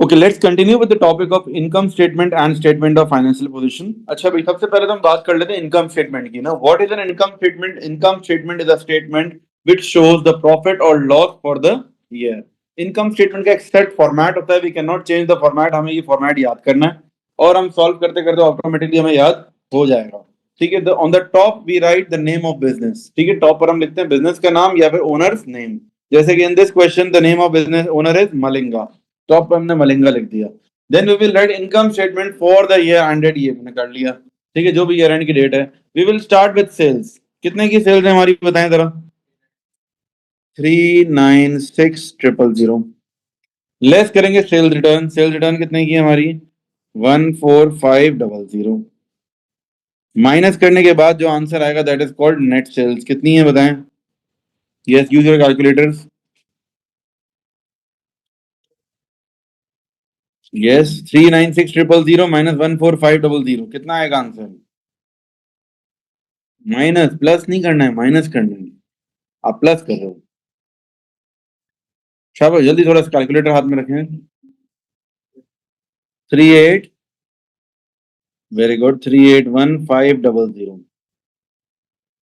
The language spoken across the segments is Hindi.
Okay, let's continue with the topic of income statement and statement of financial position. अच्छा भाई, सबसे पहले तो हम बात कर लेते हैं इनकम स्टेटमेंट की ना। What is an income statement? Income statement is a statement which shows the profit और loss for the year. Income statement का एक सेट फॉर्मेट होता है, we can not change the format. हमें ये फॉर्मेट याद करना है और हम सॉल्व करते करते ऑटोमेटिकली हमें याद हो जाएगा। ठीक है, on the top we write the name of business. ठीक है, टॉप पर हम लिखते हैं बिजनेस का नाम या फिर ओनर्स नेम। जैसे कि in this question the name of business owner is Malinga, top पे हमने मलिंगा लिख दिया। Then we will write income statement for the year ended, ये मैंने कर लिया। ठीक है, जो भी ईयर एंड की डेट है। We will start with sales. कितने की सेल्स है हमारी, बताएं जरा। 396000। लेस करेंगे सेल्स रिटर्न। सेल्स रिटर्न कितने की है हमारी? 14500। माइनस करने के बाद जो आंसर आएगा that is called net sales. कितनी है बताएं? Yes, use your calculators. Yes, 396000 minus 14500 कितना आएगा आंसर? माइनस, प्लस नहीं करना है, माइनस करना है। आप प्लस कर रहे हो। शाबाश, जल्दी थोड़ा सा कैलकुलेटर हाथ में रखें। 38, वेरी गुड, 381500।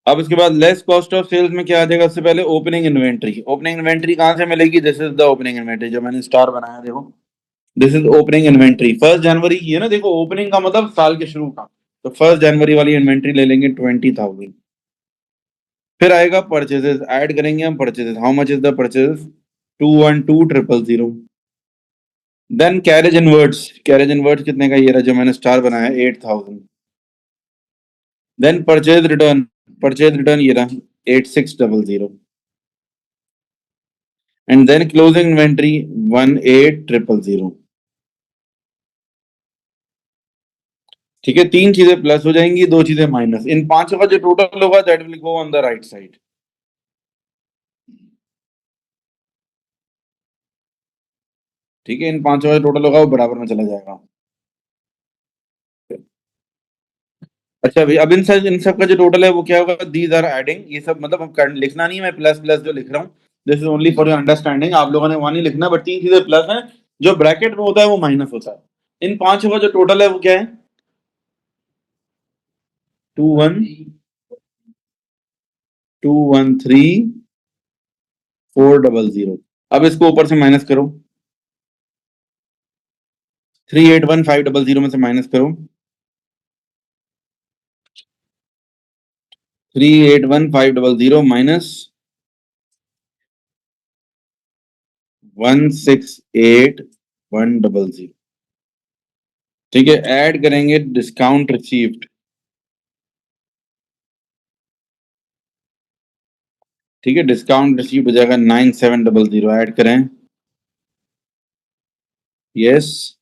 अब इसके बाद लेस कॉस्ट ऑफ सेल्स में क्या आ जाएगा? सबसे पहले ओपनिंग इन्वेंट्री। ओपनिंग इन्वेंट्री कहां से मिलेगी? This is the opening inventory, जो मैंने स्टार बनाया देखो। दिस इज ओपनिंग इन्वेंट्री, 1 जनवरी की है ना। देखो, ओपनिंग का मतलब साल के शुरू का, तो 1 जनवरी वाली इन्वेंट्री ले लेंगे 20,000। फिर आएगा परचेजेस, ऐड करेंगे हम purchases. How much is the purchases? 212000। Then carriage inwards. Carriage inwards कितने का? ये रहा जो मैंने स्टार बनाया, 8000। Then purchase return. Purchase return ये रहा 8600। And then closing inventory 18000। ठीक है, तीन चीजें प्लस हो जाएंगी, दो चीजें माइनस। इन पांचों का जो टोटल होगा that will go on the right side. ठीक है, इन पांचों का टोटल होगा वो बराबर में चला जाएगा। अच्छा भाई, अब इन सब का जो टोटल है वो क्या होगा? These are adding. ये सब मतलब लिखना नहीं है, मैं प्लस प्लस जो लिख रहा हूँ, this is only for your understanding. आप लोगों ने वहां नहीं लिखना, बट तीन चीजें प्लस है। जो ब्रैकेट में होता है वो माइनस होता है। इन पांचों का जो टोटल है वो क्या है? 21213400। अब इसको ऊपर से माइनस करो। 381500 में से माइनस करो। 381500 -168100। ठीक है, ऐड करेंगे डिस्काउंट रिसीव्ड। ठीक है, डिस्काउंट रिसीव्ड हो जाएगा 9700। ऐड करें। यस,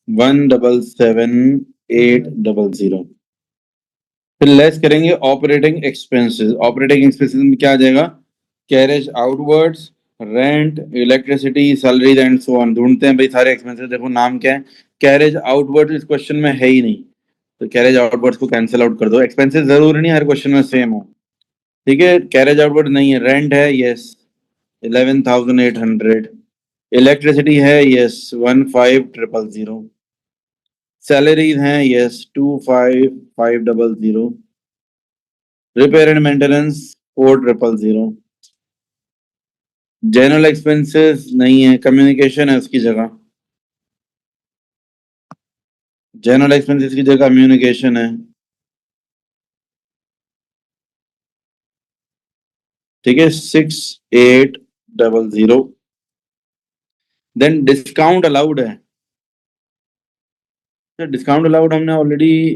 177800। फिर लेस करेंगे ऑपरेटिंग एक्सपेंसेस। ऑपरेटिंग एक्सपेंसेस में क्या आ जाएगा? Carriage outwards, rent, electricity, salaries and so on. ढूंढते हैं भाई सारे एक्सपेंसेस। देखो नाम क्या है? कैरेज आउटवर्ड्स इस क्वेश्चन में है ही नहीं, तो कैरेज आउटवर्ड्स को कैंसिल आउट कर दो। एक्सपेंसेस जरूरी नहीं हर क्वेश्चन में सेम हो। ठीक है, कैरेज आउटवर्ड नहीं है। रेंट है, यस, 11,800। इलेक्ट्रिसिटी है, यस, 15,000। सैलरीज हैं, yes, 25,500। Repair and maintenance 4,000। General expenses नहीं है, कम्युनिकेशन है उसकी जगह। जनरल एक्सपेंसेस की जगह कम्युनिकेशन है। ठीक है, 6,800। देन डिस्काउंट अलाउड है। डिस्काउंट अलाउड हमने ऑलरेडी,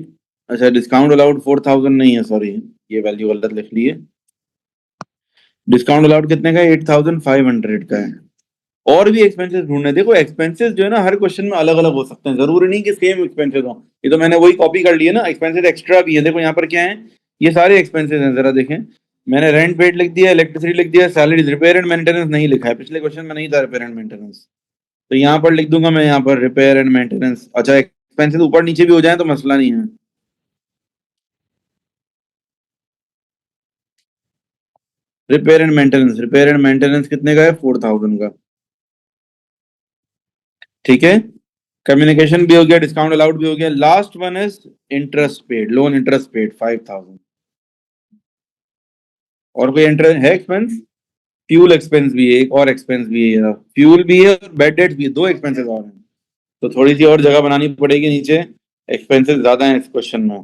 अच्छा डिस्काउंट अलाउड 4,000 नहीं है, सॉरी, ये वैल्यू गलत लिख ली है। डिस्काउंट अलाउड कितने का है? 8,500 का है। और भी एक्सपेंसेस ढूंढने। देखो, एक्सपेंसेस जो है ना हर क्वेश्चन में अलग अलग हो सकते हैं, जरूरी नहीं कि सेम एक्सपेंसेस हो। ये तो मैंने वही कॉपी कर लिया ना। एक्सपेंसेस एक्स्ट्रा भी है, देखो यहाँ पर क्या है, ये सारे एक्सपेंसेस हैं, जरा देखें। मैंने रेंट पेड लिख दिया, इलेक्ट्रिसिटी लिख दिया, सैलरीज। रिपेयर एंड मेंटेनेंस नहीं लिखा है, पिछले क्वेश्चन में नहीं था रिपेयर एंड मेंटेनेंस, तो यहाँ पर लिख दूंगा मैं, यहाँ पर रिपेयर एंड मेंटेनेंस। अच्छा, एक्सपेंसेस ऊपर नीचे भी हो जाए तो मसला नहीं है। Repair and maintenance, repair and maintenance कितने का है? 4,000 का। ठीक है, कम्युनिकेशन भी हो गया, डिस्काउंट अलाउड भी हो गया। Last one is interest paid, loan interest paid 5000। और कोई इंटरेस्ट है एक्सपेंस? फ्यूल एक्सपेंस भी है, एक और एक्सपेंस भी है, फ्यूल भी है और बेड डेट भी है, दो एक्सपेंसेस और हैं। तो थोड़ी सी और जगह बनानी पड़ेगी नीचे, एक्सपेंसेस ज्यादा हैं इस क्वेश्चन में।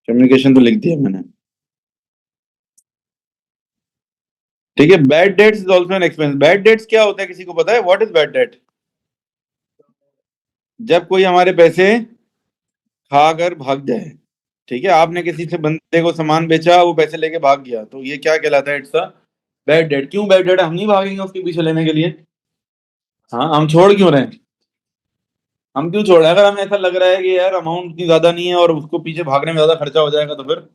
कम्युनिकेशन तो लिख दिया मैंने। ठीक है, bad debts is also an expense. Bad debts क्या होता है, किसी को पता है व्हाट इज बैड डेट? जब कोई हमारे पैसे खाकर भाग जाए। ठीक है, आपने किसी से बंदे को सामान बेचा, वो पैसे लेके भाग गया, तो ये क्या कहलाता है? It's a bad debt. क्यों बैड डेट? हम नहीं भागेंगे उसके पीछे लेने के लिए। हाँ, हम छोड़ क्यों रहे हैं? हम क्यों छोड़ रहे हैं? अगर हमें ऐसा लग रहा है कि यार अमाउंट इतनी ज्यादा नहीं है और उसको पीछे भागने में ज्यादा खर्चा हो जाएगा, तो फिर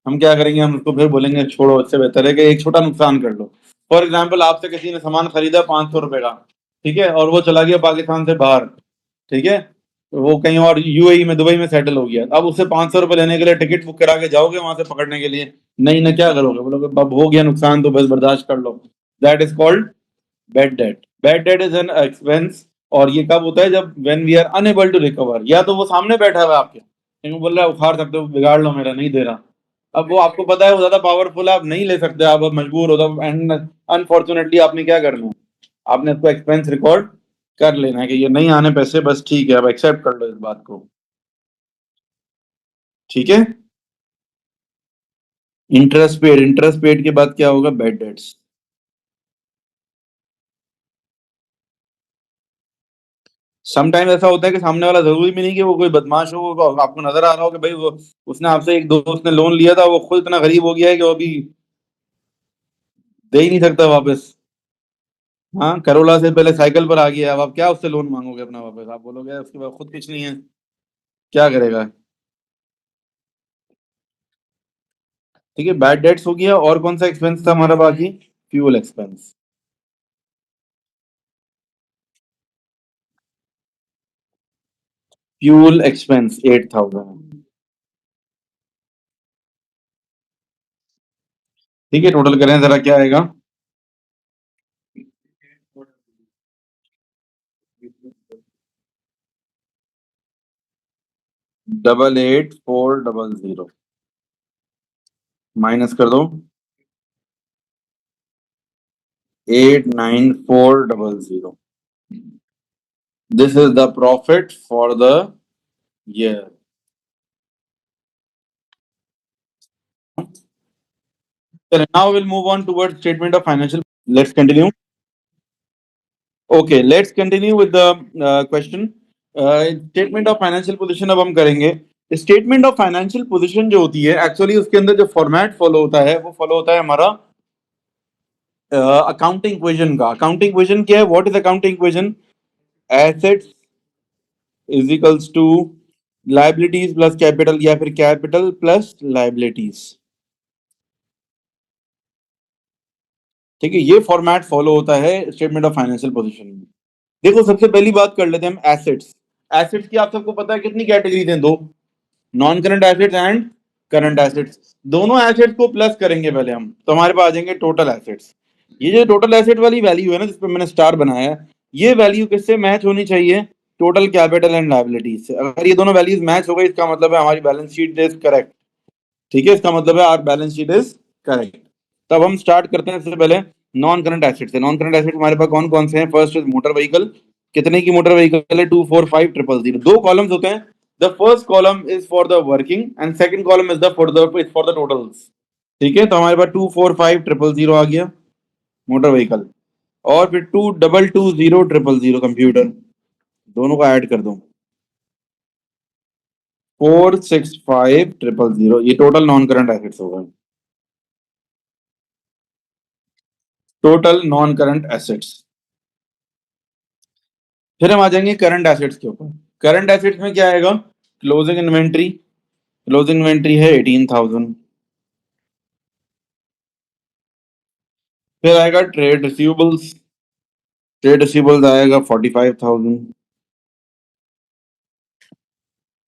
हम क्या करेंगे? हम उसको फिर बोलेंगे छोड़ो, इससे बेहतर है कि एक छोटा नुकसान कर लो। फॉर एग्जाम्पल, आपसे किसी ने सामान खरीदा 500 रुपए का, ठीक है, और वो चला गया पाकिस्तान से बाहर। ठीक है, तो वो कहीं और यूएई में, दुबई में सेटल हो गया। अब उससे 500 रुपए लेने के लिए टिकट बुक करा के जाओगे वहां से पकड़ने के लिए? नहीं ना, क्या करोगे? बोलोगे अब हो गया नुकसान तो बस बर्दाश्त कर लो। That is called bad debt. Bad debt is an expense. और ये कब होता है? जब when we are unable to recover. या तो वो सामने बैठा हुआ है आपके, लेकिन वो बोल रहा है उखाड़ सकते हो, बिगाड़ लो मेरा, नहीं दे रहा। अब वो आपको पता है वो ज्यादा पावरफुल है, आप नहीं ले सकते, आप अब मजबूर हो, तो एंड अनफॉर्चुनेटली आपने क्या करना है? आपने इसको एक्सपेंस रिकॉर्ड कर लेना है कि ये नहीं आने पैसे, बस ठीक है, अब एक्सेप्ट कर लो इस बात को। ठीक है, इंटरेस्ट पेड, इंटरेस्ट पेड के बाद क्या होगा? Bad debts. समटाइम ऐसा होता है कि सामने वाला, जरूरी भी नहीं कि वो कोई बदमाश हो, वो आपको नजर आ रहा हो कि भाई वो, उसने आपसे, एक दोस्त ने लोन लिया था, वो खुद इतना गरीब हो गया है कि वो अभी दे ही नहीं सकता वापस। हाँ, करोला से पहले साइकिल पर आ गया, अब आप क्या उससे लोन मांगोगे अपना वापस? आप बोलोगे उसके बाद खुद कुछ नहीं है, क्या करेगा? ठीक है, बैड डेट्स हो गया। और कौन सा एक्सपेंस था हमारा बाकी? Fuel expense. Fuel expense 8000। ठीक है, टोटल करें जरा, क्या आएगा? 88,400 माइनस कर दो 89,400। This is the profit for the year. Now will move on towards statement of financial. Let's continue. Okay, let's continue with the question. Statement of financial position अब हम करेंगे। स्टेटमेंट ऑफ फाइनेंशियल पोजीशन जो होती है, एक्चुअली उसके अंदर जो फॉर्मेट फॉलो होता है, वो फॉलो होता है हमारा अकाउंटिंग इक्वेशन का। अकाउंटिंग इक्वेशन क्या है? What is accounting equation? Assets is equals to liabilities plus capital, या फिर कैपिटल प्लस लाइबिलिटीज। ठीक है, ये फॉर्मेट फॉलो होता है स्टेटमेंट ऑफ फाइनेंशियल पोजीशन में। देखो, सबसे पहली बात कर लेते हैं हम एसेट्स। एसेट्स की आप सबको पता है कितनी कैटेगरीज हैं? दो, non current assets and current assets. दोनों एसेट्स को प्लस करेंगे पहले हम, तो हमारे पास आ जाएंगे टोटल एसेट्स। ये जो टोटल एसेट वाली वैल्यू है ना, जिसपे मैंने स्टार बनाया है, ये वैल्यू किससे मैच होनी चाहिए? टोटल कैपिटल एंड लायबिलिटीज से। अगर ये दोनों वैल्यूज मैच हो गई, इसका मतलब है हमारी बैलेंस शीट इज करेक्ट। ठीक है, इसका मतलब है our balance sheet is correct. तब हम स्टार्ट करते हैं सबसे पहले नॉन करंट एसेट से। नॉन करंट एसेट हमारे पास कौन कौन से हैं? First is motor vehicle. कितने की मोटर व्हीकल है? 245,000। दो कॉलम्स होते हैं। The first column is for the working and second column is the for the totals. ठीक है, तो हमारे पास 245,000 आ गया मोटर व्हीकल। और फिर 222,000 कंप्यूटर। दोनों को ऐड कर दो, 465,000। ये टोटल नॉन करंट एसेट्स हो गए। Total non current assets. फिर हम आ जाएंगे करंट एसेट्स के ऊपर। करंट एसेट्स में क्या आएगा? Closing inventory. क्लोजिंग इन्वेंट्री है 18,000। फिर आएगा ट्रेड रिसीवेबल्स। ट्रेड रिसीवेबल्स आएगा 45,000।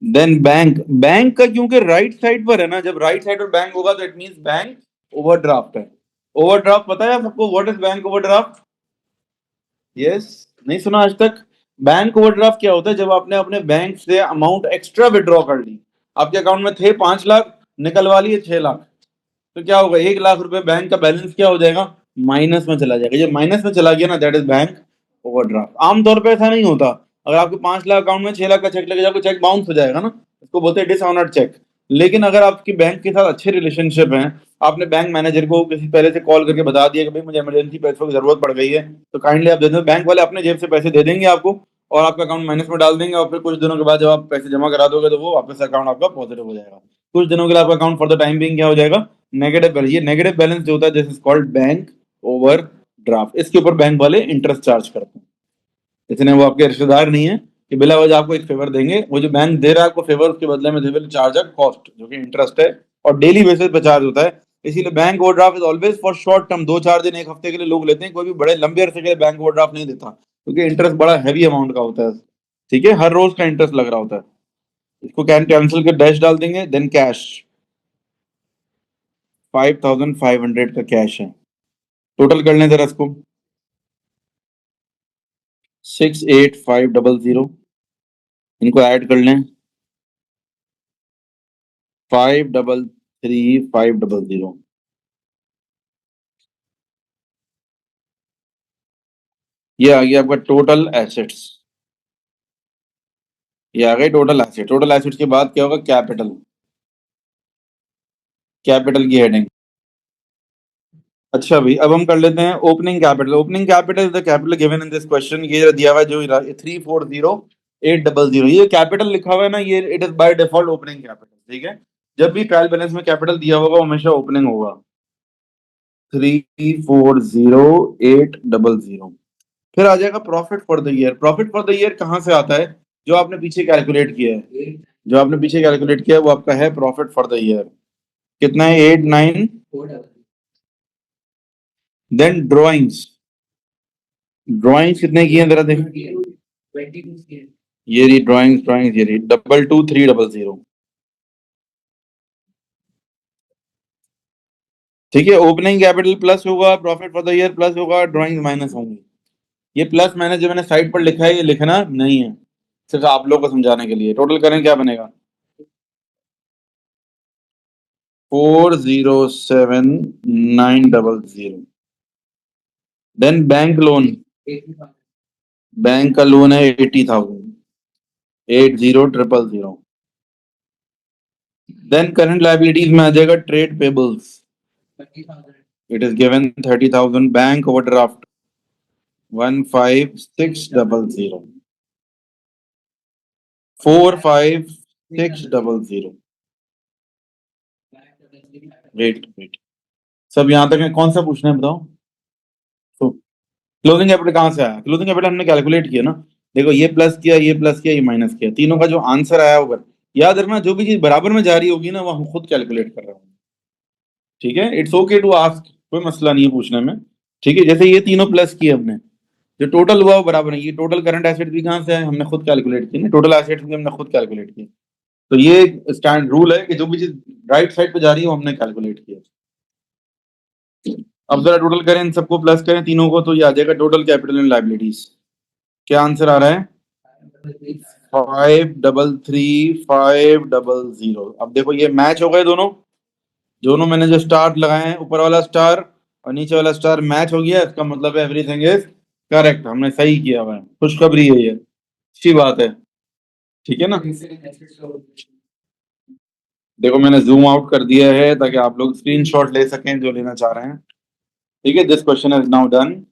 Then bank. बैंक का क्योंकि राइट साइड पर है ना, जब राइट साइड पर बैंक होगा तो इट मींस बैंक ओवरड्राफ्ट है। ओवरड्राफ्ट पता है आपको? What is bank overdraft? Yes, नहीं सुना आज तक? बैंक ओवरड्राफ्ट क्या होता है? जब आपने अपने बैंक से अमाउंट एक्स्ट्रा विड्रॉ कर ली, आपके अकाउंट में थे 5 लाख, निकलवा लिए 6 लाख, तो क्या होगा? 1 लाख रुपए बैंक का बैलेंस क्या हो जाएगा? माइनस में चला जाएगा। ये माइनस में चला गया ना, दैट इज बैंक ओवरड्राफ्ट। आमतौर पे ऐसा नहीं होता। अगर आपके 5 लाख अकाउंट में 6 लाख का चेक लगे जाए, चेक बाउंस हो जाएगा ना, इसको बोलते हैं डिसऑनर्ड चेक। लेकिन अगर आपकी बैंक के साथ अच्छे रिलेशनशिप हैं, आपने बैंक मैनेजर को किसी पहले से कॉल करके बता दिया कि भाई मुझे इमरजेंसी पैसों की जरूरत पड़ गई है, तो काइंडली आप दे दो, बैंक वाले अपने जेब से पैसे दे देंगे आपको और आपका अकाउंट माइनस में डाल देंगे, और फिर कुछ दिनों के बाद जब आप पैसे जमा करा दोगे तो वो वापस अकाउंट आपका पॉजिटिव हो जाएगा। कुछ दिनों के लिए आपका account for the time being क्या हो जाएगा? Negative balance. ये नेगेटिव बैलेंस जो होता है, this is called bank over draft. इसके ऊपर बैंक वाले इंटरेस्ट चार्ज करते हैं, इसलिए वो आपके रिश्तेदार नहीं है कि बिला वजह आपको एक फेवर देंगे। वो जो बैंक दे रहा है आपको फेवर, उसके बदले में they will charge a cost, जो कि इंटरेस्ट है और डेली बेसिस पे चार्ज होता है। इसीलिए bank overdraft is always for short term, 2-4 दिन 1 हफ्ते के लिए लोग लेते हैं, कोई भी बड़े लंबे अरसे के लिए बैंक ओवरड्राफ्ट नहीं देता, क्योंकि इंटरेस्ट बड़ा हैवी अमाउंट का होता है। ठीक है, हर रोज का इंटरेस्ट लग रहा होता है। इसको कैंसिल कर डैश डाल देंगे, देन कैश 5500 का कैश है। टोटल कर लें जरा इसको, 68500, इनको ऐड कर लें, 533500। ये आ गया आपका टोटल एसेट्स। ये आ गई टोटल एसेट। टोटल एसेट्स के बाद क्या होगा? कैपिटल। कैपिटल की हेडिंग। अच्छा भाई, अब हम कर लेते हैं opening capital. Opening capital the capital given in this question. ये दिया हुआ है जो 340800, ये कैपिटल लिखा हुआ है ना, ये it is by default opening capital. ठीक है, जब भी ट्रायल बैलेंस में कैपिटल दिया होगा वो हमेशा ओपनिंग होगा। 340800। फिर आ जाएगा profit for the year. Profit for the year कहाँ से आता है? जो आपने पीछे कैलकुलेट किया है, जो आपने पीछे कैलकुलेट किया है वो आपका है प्रॉफिट फॉर द ईयर। कितना है? 89। Then drawings. ड्रॉइंग्स कितने की है जरा देखो। ये रही ड्रॉइंग्स। ड्रॉइंग्स ये रही 22300। ठीक है, ओपनिंग कैपिटल प्लस होगा, profit for the year plus होगा, ड्रॉइंग्स माइनस होंगी। ये प्लस माइनस जो मैंने साइड पर लिखा है ये लिखना नहीं है, सिर्फ आप लोग को समझाने के लिए। टोटल करें क्या बनेगा? 407900। Then bank loan. बैंक का लोन है 80,000, 80000। देन करंट लायबिलिटीज में आ जाएगा trade payables. It is given 30,000। Bank overdraft 15600, 45600। Wait wait, सब यहाँ तक है? कौन सा पूछना है बताओ? तो क्लोजिंग कैपिटल कहाँ से आया? क्लोजिंग कैपिटल हमने कैलकुलेट किया ना। देखो, ये प्लस किया, ये प्लस किया, ये माइनस किया, तीनों का जो आंसर आया होगा, याद रखना जो भी चीज बराबर में जा रही होगी ना वो हम खुद कैलकुलेट कर रहे होंगे। ठीक है, इट्स ओके टू आस्क, कोई मसला नहीं है पूछने में। ठीक है, जैसे ये तीनों प्लस किए हमने, जो टोटल हुआ वो बराबर है। ये टोटल करंट एसेट भी कहाँ से है? हमने खुद कैलकुलेट किए ना, टोटल एसेट्स भी हमने खुद कैलकुलेट किए। तो ये स्टैंड रूल है कि जो भी चीज राइट साइड पे जा रही है वो हमने कैलकुलेट किया। अब जरा टोटल करें, इन सबको प्लस करें तीनों को, तो ये आ जाएगा टोटल कैपिटल एंड लायबिलिटीज। क्या आंसर आ रहा है? 533500। अब देखो ये मैच हो गए दोनों। दोनों मैंने जो स्टार लगाए हैं, ऊपर वाला स्टार और नीचे वाला स्टार मैच हो गया, इसका मतलब है एवरीथिंग इज करेक्ट, हमने सही किया हुआ है। खुशखबरी है ये, अच्छी बात है। ठीक है ना? देखो मैंने जूम आउट कर दिया है ताकि आप लोग स्क्रीनशॉट ले सकें जो लेना चाह रहे हैं। ठीक है, this question is now done.